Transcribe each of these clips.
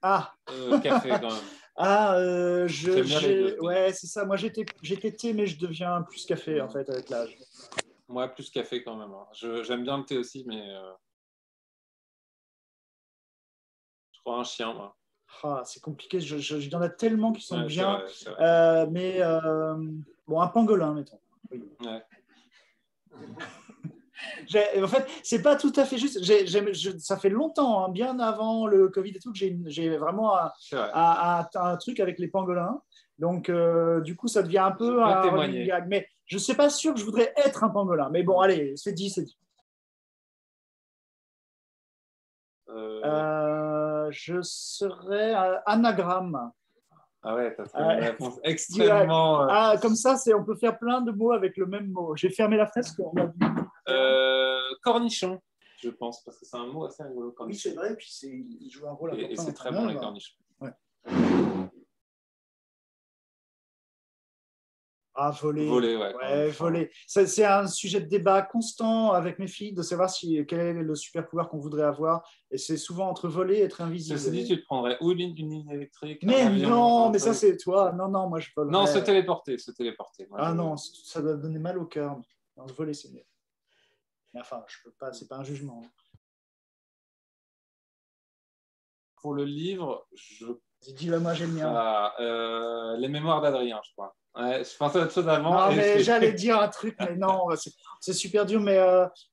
Ah, café quand même. J'aime bien les deux. ouais, c'est ça. Moi, j'étais thé, mais je deviens plus café en fait avec l'âge. Moi, plus café quand même. Hein. J'aime bien le thé aussi, mais je crois un chien, moi. Ah, c'est compliqué. Il y en a tellement qui sont Ouais, bien. c'est vrai. Mais bon, un pangolin, mettons. Oui. Ouais. En fait, c'est pas tout à fait juste. Ça fait longtemps, hein, bien avant le Covid et tout, que j'ai vraiment un truc avec les pangolins. Donc, du coup, ça devient un peu un running gag. Mais je ne suis pas sûr que je voudrais être un pangolin. Mais bon, allez, c'est dit, c'est dit. Je serais anagramme. Ah ouais, t'as trouvé une réponse extrêmement... comme ça, on peut faire plein de mots avec le même mot. J'ai fermé la fenêtre. Cornichon, je pense, parce que c'est un mot assez rigolo. Oui, c'est vrai, puis il joue un rôle important. Et c'est très bon, les cornichons. Ouais. Ah, voler. Voler. C'est un sujet de débat constant avec mes filles de savoir quel est le super pouvoir qu'on voudrait avoir. Et c'est souvent entre voler et être invisible. Ceci dit, tu te prendrais ou une ligne électrique. Mais avion, non, mais ça c'est toi. Non, moi je volerais. Non, se téléporter. Moi, non, ça doit donner mal au cœur. Non, voler c'est mieux. Mais enfin, je peux pas, c'est pas un jugement. Pour le livre, dis-le moi, j'aime bien. Les mémoires d'Adrien, je crois. Ouais, je pensais à autre chose avant. Non, mais j'allais dire un truc, mais non, c'est super dur. Mais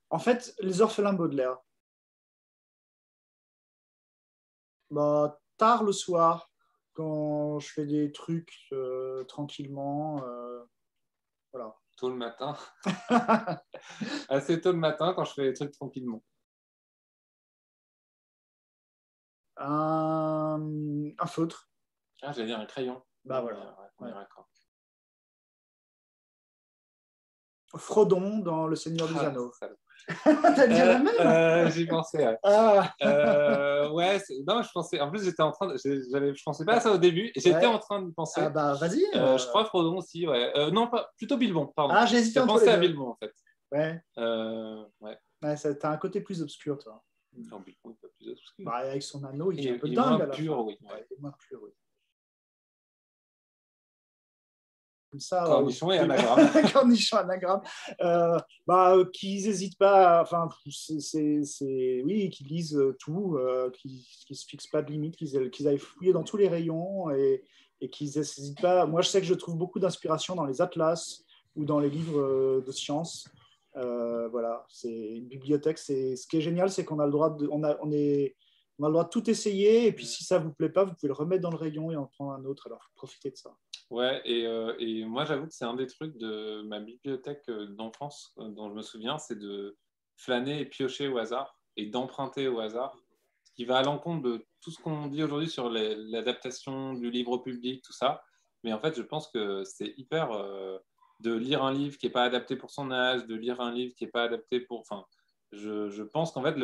en fait, les orphelins Baudelaire. Bah, tard le soir, quand je fais des trucs tranquillement, voilà. Tôt le matin. Assez tôt le matin, quand je fais des trucs tranquillement. Un feutre. Ah, j'allais dire un crayon. Bah voilà. Ouais. D'accord. Frodon dans Le Seigneur des Anneaux. T'as dit la même J'y pensais, ouais. Non, je pensais. En plus, j'étais en train je pensais pas à ça au début. Et j'étais en train de penser. Ah bah vas-y. Je crois Frodon aussi, ouais. Non, plutôt Bilbon, pardon. Ah, j'ai hésité entre pensé les à deux. Bilbon, en fait. Ouais. Ouais, t'as un côté plus obscur, toi. Non, Bilbon, il est pas plus obscur. Bah, avec son anneau, il est un peu il dingue moins à la pur, fin. oui. Ouais, il est moins pur, oui. Comme ça, Cornichon et anagramme. Cornichon, anagramme. Qu'ils n'hésitent pas, enfin, oui, qu'ils lisent tout, qu'ils ne se fixent pas de limite, qu'ils aillent fouiller dans tous les rayons et qu'ils n'hésitent pas. Moi, je sais que je trouve beaucoup d'inspiration dans les atlas ou dans les livres de sciences. Voilà, c'est une bibliothèque. Ce qui est génial, c'est qu'on a le droit on a le droit de tout essayer, et puis si ça ne vous plaît pas, vous pouvez le remettre dans le rayon et en prendre un autre. Alors, profitez de ça. Ouais, et moi j'avoue que c'est un des trucs de ma bibliothèque d'enfance dont je me souviens, c'est de flâner et piocher au hasard et d'emprunter au hasard, ce qui va à l'encontre de tout ce qu'on dit aujourd'hui sur l'adaptation du livre public, tout ça. Mais en fait, je pense que c'est hyper de lire un livre qui n'est pas adapté pour son âge, de lire un livre qui n'est pas adapté pour... Enfin, je pense qu'en fait,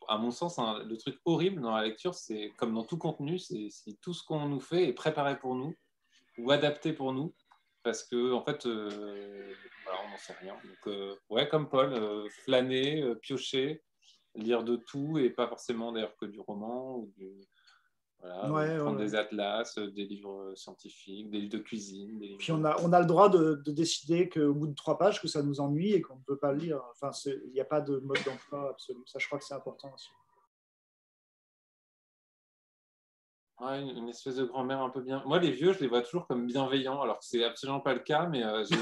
à mon sens, le truc horrible dans la lecture, c'est comme dans tout contenu, c'est si tout ce qu'on nous fait est préparé pour nous ou adapté pour nous, parce que en fait, voilà, on n'en sait rien. Donc, ouais, comme Paul, flâner, piocher, lire de tout, et pas forcément d'ailleurs que du roman, ou prendre des atlas, des livres scientifiques, des livres de cuisine. Puis on a le droit de décider qu'au bout de 3 pages, que ça nous ennuie et qu'on ne peut pas le lire. Enfin, il n'y a pas de mode d'emploi absolu. Ça, je crois que c'est important aussi. Ouais, une espèce de grand-mère un peu bien. Moi, les vieux, je les vois toujours comme bienveillants, alors que c'est absolument pas le cas, mais je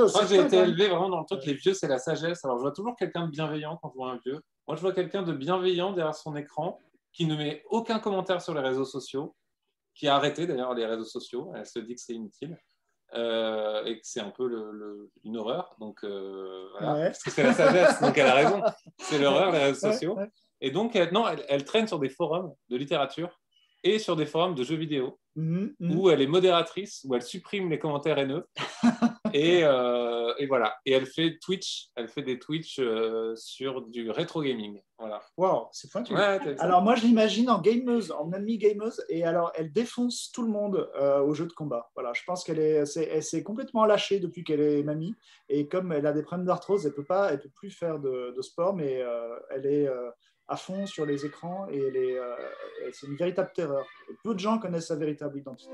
crois que j'ai été élevé vraiment dans le truc. Les vieux, c'est la sagesse. Alors, je vois toujours quelqu'un de bienveillant quand je vois un vieux. Moi, je vois quelqu'un de bienveillant derrière son écran, qui ne met aucun commentaire sur les réseaux sociaux, qui a arrêté d'ailleurs les réseaux sociaux. Elle se dit que c'est inutile. Et que c'est un peu une horreur. Donc, voilà. Parce que c'est la sagesse, donc elle a raison. C'est l'horreur, les réseaux sociaux. Et donc, elle traîne sur des forums de littérature et sur des forums de jeux vidéo où elle est modératrice, où elle supprime les commentaires haineux. et voilà. Et elle fait des Twitch sur du rétro gaming. Voilà. Waouh, c'est pointu. Ouais, alors moi, je l'imagine en gameuse, en ennemie gameuse, et alors elle défonce tout le monde au jeu de combat. Voilà, je pense elle s'est complètement lâchée depuis qu'elle est mamie, et comme elle a des problèmes d'arthrose, elle peut plus faire de sport, mais elle est à fond sur les écrans et c'est une véritable terreur. Et peu de gens connaissent sa véritable identité.